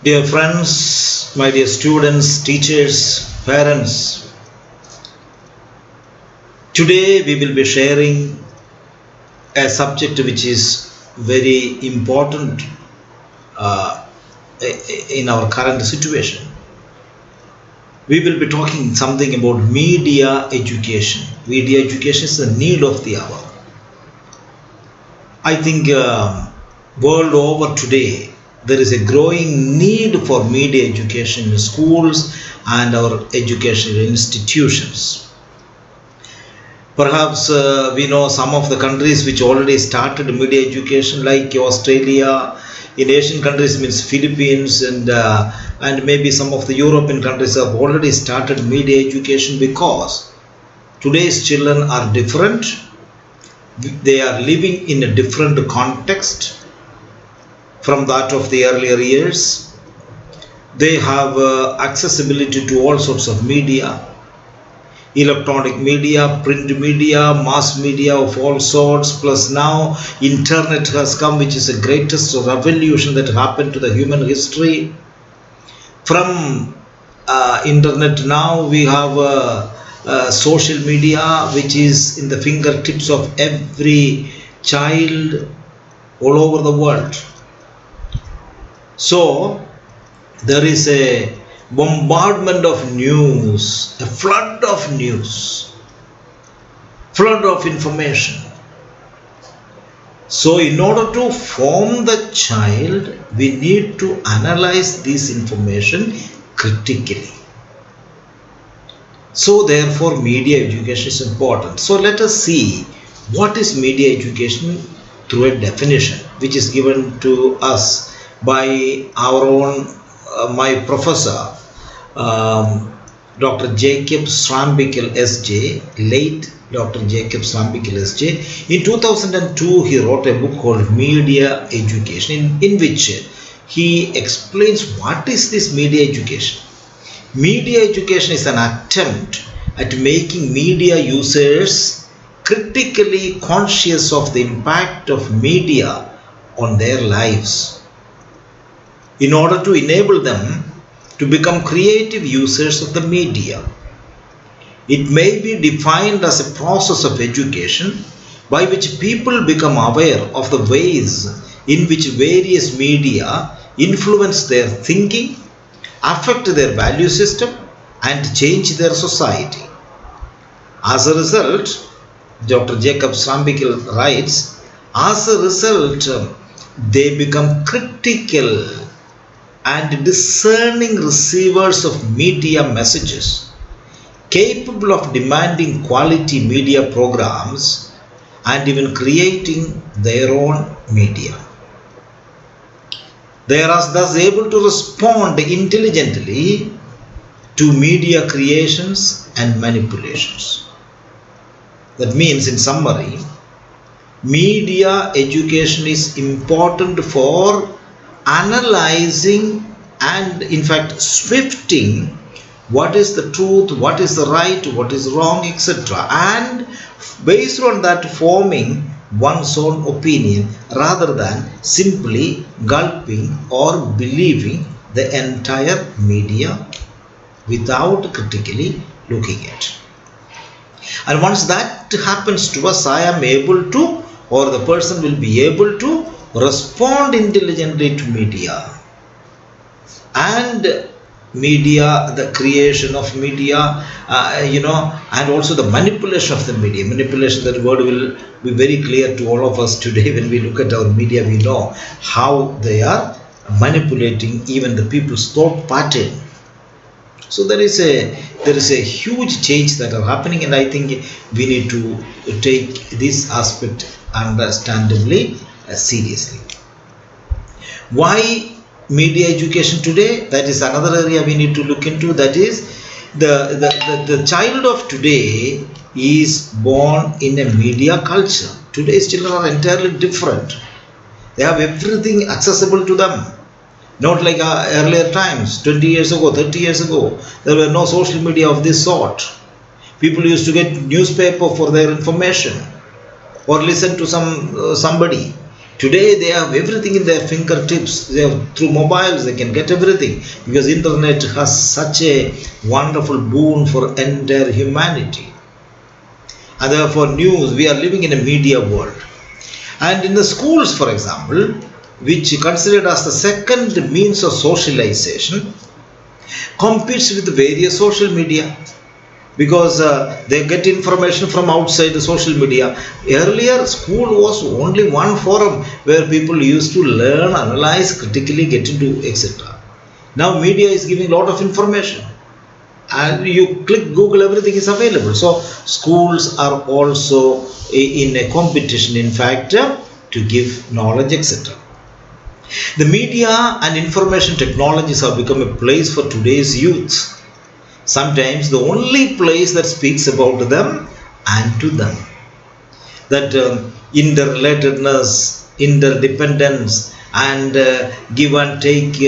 Dear friends, my dear students, teachers, parents, today we will be sharing a subject which is very important in our current situation. We will be talking something about media education. Media education is the need of the hour. I think world over today, there is a growing need for media education in schools and our educational institutions. Perhaps we know some of the countries which already started media education, like Australia. In Asian countries means Philippines, and maybe some of the European countries have already started media education, because today's children are different. They are living in a different context from that of the earlier years. They have accessibility to all sorts of media, electronic media, print media, mass media of all sorts, plus now internet has come, which is the greatest revolution that happened to the human history. From internet now we have social media, which is in the fingertips of every child all over the world. So there is a bombardment of news, a flood of news, flood of information. So in order to form the child, we need to analyze this information critically. So therefore media education is important. So let us see what is media education through a definition which is given to us by our own my professor, Dr. Jacob Schrambikel SJ, late Dr. Jacob Schrambikel SJ. In 2002, he wrote a book called Media Education, in which he explains what is this media education. Media education is an attempt at making media users critically conscious of the impact of media on their lives, in order to enable them to become creative users of the media. It may be defined as a process of education by which people become aware of the ways in which various media influence their thinking, affect their value system, and change their society. As a result, Dr. Jacob Schrambikel writes, as a result, they become critical and discerning receivers of media messages, capable of demanding quality media programs and even creating their own media. They are thus able to respond intelligently to media creations and manipulations. That means, in summary, media education is important for analyzing and in fact sifting what is the truth, what is the right, what is wrong, etc., and based on that forming one's own opinion, rather than simply gulping or believing the entire media without critically looking at. And once that happens to us, I am able to, or the person will be able to, respond intelligently to media. And media, the creation of media, and also the manipulation of the media. Manipulation, that word will be very clear to all of us today. When we look at our media, we know how they are manipulating even the people's thought pattern. So there is a huge change that are happening, and I think we need to take this aspect understandably seriously. Why media education today? That is another area we need to look into. That is, the child of today is born in a media culture. Today's children are entirely different. They have everything accessible to them. Not like earlier times, 20 years ago, 30 years ago, there were no social media of this sort. People used to get newspaper for their information, or listen to somebody. Today they have everything in their fingertips. They have, through mobiles they can get everything, because internet has such a wonderful boon for entire humanity. And therefore news, we are living in a media world. And in the schools, for example, which considered as the second means of socialization, competes with various social media, because they get information from outside the social media. Earlier, school was only one forum where people used to learn, analyze, critically get into, etc. Now media is giving a lot of information, and you click Google, everything is available. So schools are also in a competition, in fact, to give knowledge, etc. The media and information technologies have become a place for today's youth. Sometimes the only place that speaks about them and to them. That interrelatedness, interdependence, and give and take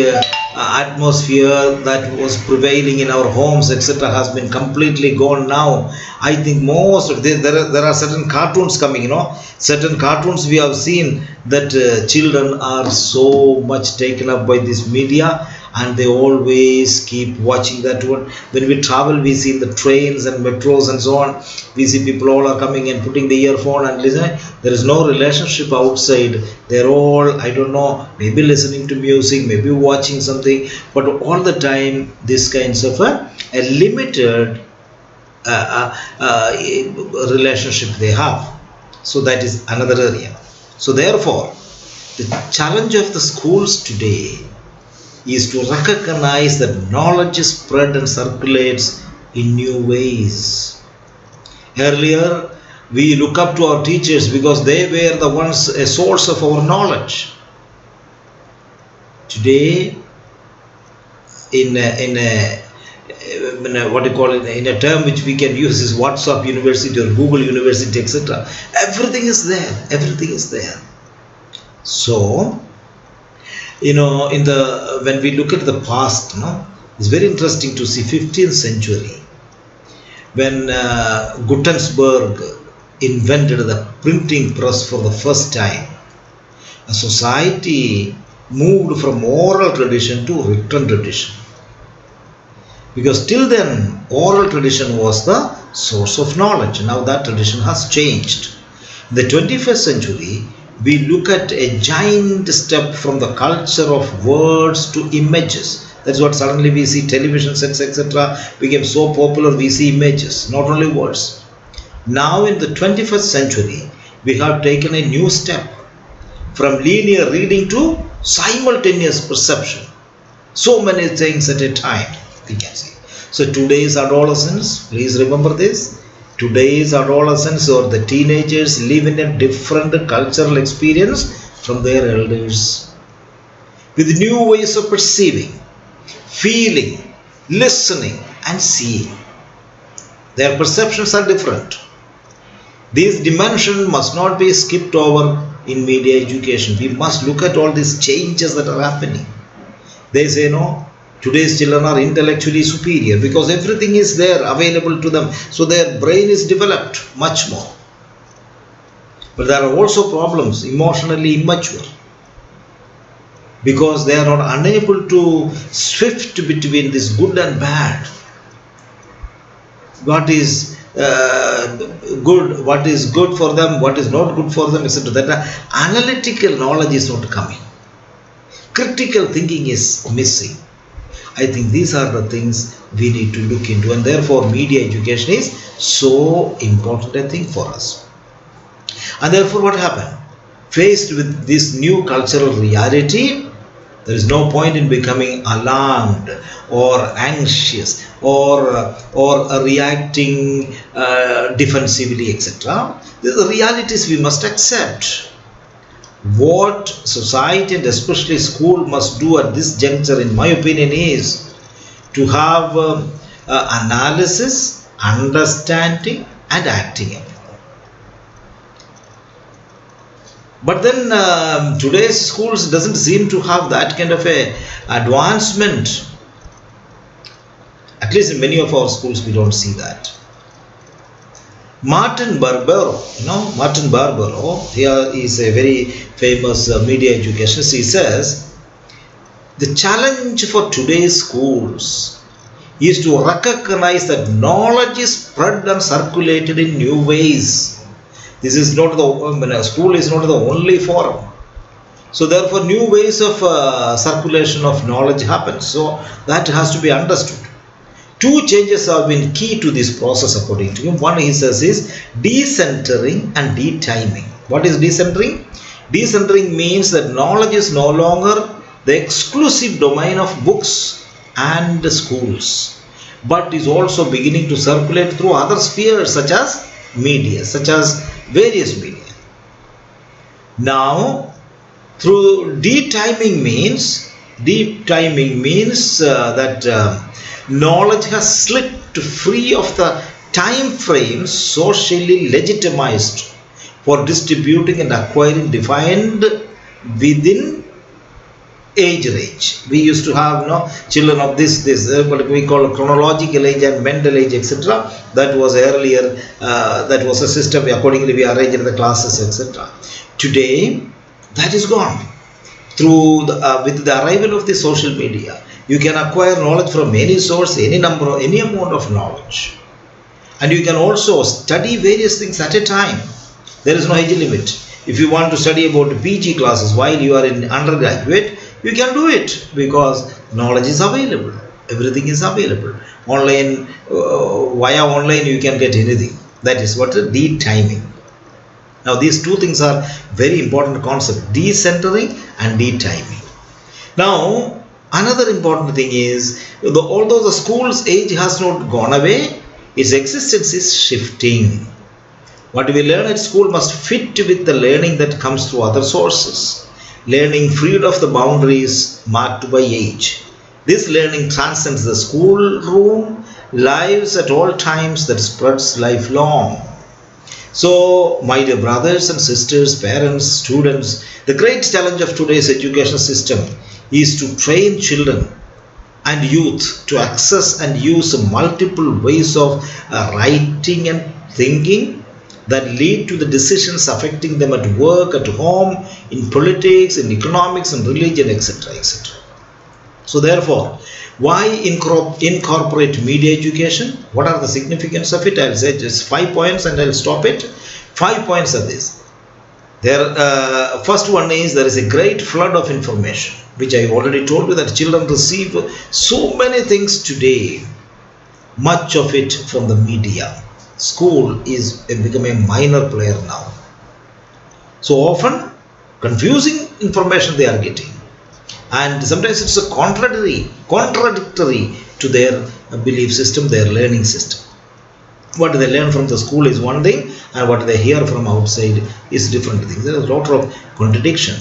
atmosphere that was prevailing in our homes, etc., has been completely gone now. I think most of there are certain cartoons coming, certain cartoons we have seen that children are so much taken up by this media, and they always keep watching that one. When we travel, we see the trains and metros and so on, we see people all are coming and putting the earphone and listening. There is no relationship outside. They're all, I don't know, maybe listening to music, maybe watching something, but all the time this kinds of a limited relationship they have. So that is another area. So therefore, the challenge of the schools today is to recognize that knowledge is spread and circulates in new ways. Earlier, we look up to our teachers because they were the ones a source of our knowledge. Today, in a term which we can use is WhatsApp University or Google University, etc. Everything is there. Everything is there. So, when we look at the past, it's very interesting to see 15th century when Gutenberg invented the printing press for the first time. A society moved from oral tradition to written tradition, because till then oral tradition was the source of knowledge. Now that tradition has changed. In the 21st century, we look at a giant step from the culture of words to images. That's what suddenly we see television sets, etc. became so popular, we see images, not only words. Now in the 21st century, we have taken a new step from linear reading to simultaneous perception. So many things at a time, we can see. So today's adolescents, please remember this, today's adolescents or the teenagers live in a different cultural experience from their elders, with new ways of perceiving, feeling, listening and seeing. Their perceptions are different. These dimensions must not be skipped over in media education. We must look at all these changes that are happening. They say no, today's children are intellectually superior because everything is there available to them, so their brain is developed much more. But there are also problems, emotionally immature, because they are not unable to shift between this good and bad. What is good, what is good for them, what is not good for them, etc. That analytical knowledge is not coming. Critical thinking is missing. I think these are the things we need to look into, and therefore media education is so important, I think, for us. And therefore what happened? Faced with this new cultural reality, there is no point in becoming alarmed or anxious or reacting defensively, etc. The realities we must accept. What society and especially school must do at this juncture, in my opinion, is to have analysis, understanding and acting upon. But then today's schools doesn't seem to have that kind of a advancement. At least in many of our schools we don't see that. Martin Barbero, Martin Barbero, here is a very famous media educationist. He says, the challenge for today's schools is to recognize that knowledge is spread and circulated in new ways. This is not the school is not the only forum. So therefore, new ways of circulation of knowledge happens. So that has to be understood. Two changes have been key to this process according to him. One, he says, is decentering and detiming. What is decentering? Decentering means that knowledge is no longer the exclusive domain of books and schools, but is also beginning to circulate through other spheres such as media, such as various media. Now, through detiming means that knowledge has slipped free of the time frames socially legitimized for distributing and acquiring defined within age range. We used to have children of this what we call chronological age and mental age, etc. That was earlier, that was a system accordingly we arranged the classes, etc. Today that is gone. Through with the arrival of the social media, you can acquire knowledge from any source, any amount of knowledge, and you can also study various things at a time. There is no age limit. If you want to study about PG classes while you are in undergraduate, you can do it because knowledge is available. Everything is available. Online, via online, you can get anything. That is what the detiming. Now, these two things are very important concepts: decentering and detiming. Now, another important thing is, although the school's age has not gone away, its existence is shifting. What we learn at school must fit with the learning that comes through other sources. Learning freed of the boundaries marked by age. This learning transcends the schoolroom, lives at all times, that spreads lifelong. So, my dear brothers and sisters, parents, students, the great challenge of today's education system is to train children and youth to access and use multiple ways of writing and thinking that lead to the decisions affecting them at work, at home, in politics, in economics, and religion, etc., etc. So therefore, why incorporate media education? What are the significance of it? I'll say just 5 points and I'll stop it. 5 points are this. First one is, there is a great flood of information, which I already told you, that children receive so many things today, much of it from the media. School is become a minor player now. So often confusing information they are getting, and sometimes it's a contradictory to their belief system, their learning system. What they learn from the school is one thing, and what they hear from outside is different things. There is a lot of contradiction.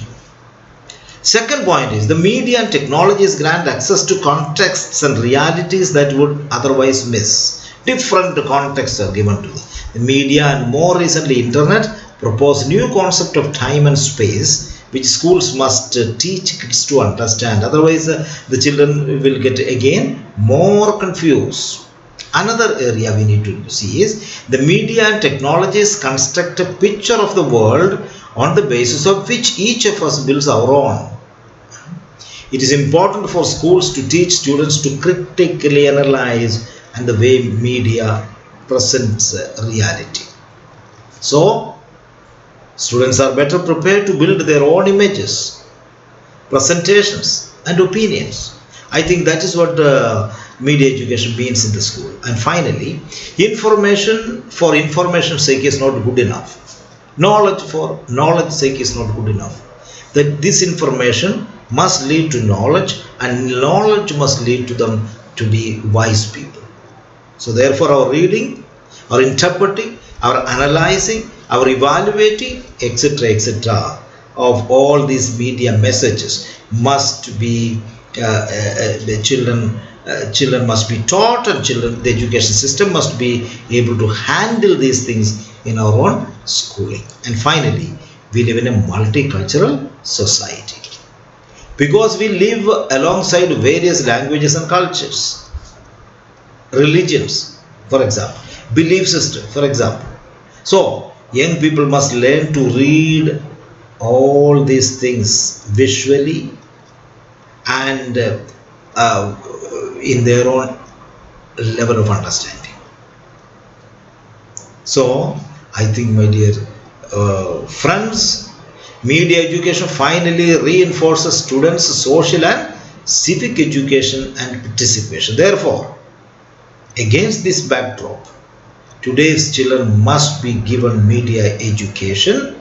Second point is, the media and technologies grant access to contexts and realities that would otherwise miss. Different contexts are given to them. The media and more recently internet propose new concept of time and space, which schools must teach kids to understand. Otherwise, the children will get again more confused. Another area we need to see is, the media and technologies construct a picture of the world on the basis of which each of us builds our own. It is important for schools to teach students to critically analyze and the way media presents reality. So, students are better prepared to build their own images, presentations, and opinions. I think that is what media education means in the school. And finally, information for information's sake is not good enough. Knowledge for knowledge's sake is not good enough. That this information must lead to knowledge, and knowledge must lead to them to be wise people. So therefore, our reading, our interpreting, our analyzing, our evaluating, etc., etc., of all these media messages must be the children must be taught, and the education system must be able to handle these things in our own schooling. And finally, we live in a multicultural society because we live alongside various languages and cultures, religions, for example, belief system, for example. So, young people must learn to read all these things visually and in their own level of understanding. So, I think, my dear friends, media education finally reinforces students' social and civic education and participation. Therefore, against this backdrop, today's children must be given media education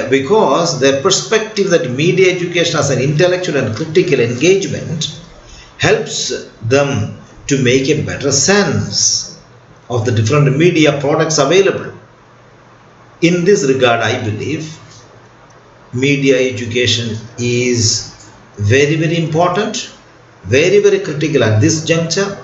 because their perspective that media education as an intellectual and critical engagement helps them to make a better sense of the different media products available. In this regard, I believe media education is very, very important, very, very critical at this juncture,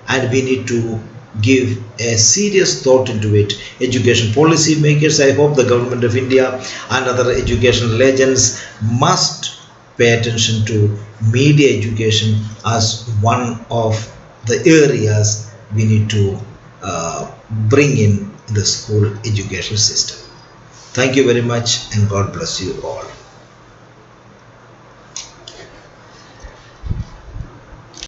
and we need to give a serious thought into it. Education policy makers, I hope the government of India and other educational legends must pay attention to media education as one of the areas we need to bring in the school education system. Thank you very much, and God bless you all.